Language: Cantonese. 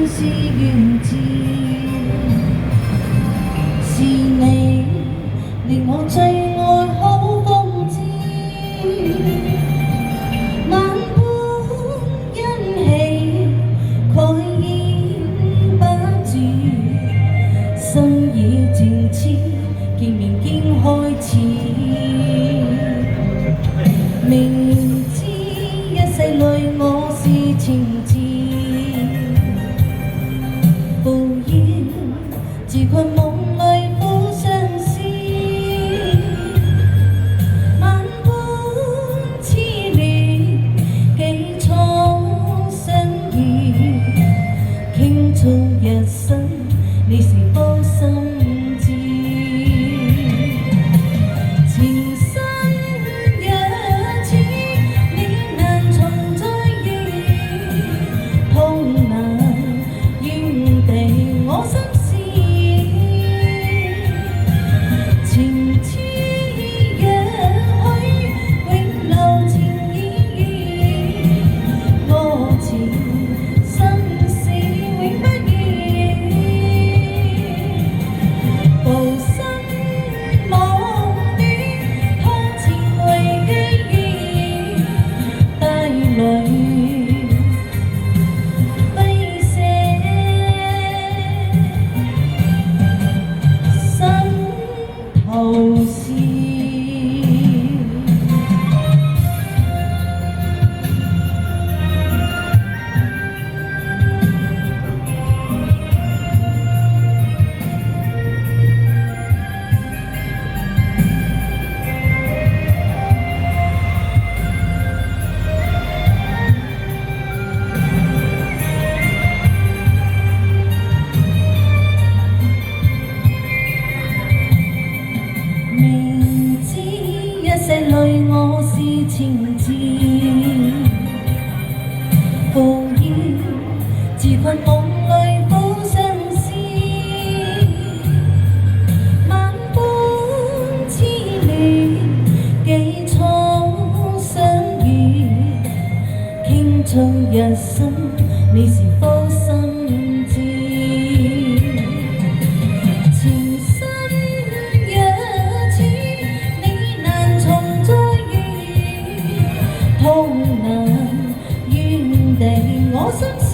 是緣字，是你令我最愛好風姿，萬般欣喜蓋掩不住，心已漸痴，見面經開始，明知一世裏我是情字。自困夢裏苦相思，萬般痴戀幾初相遇，傾訴一生你是否心知？情深若此，你難重再遇，痛難怨地我心。這裏我是情字，無言自困夢裏苦相思，萬般痴戀幾初相遇，傾盡一生你是否心知？痛難怨地我心。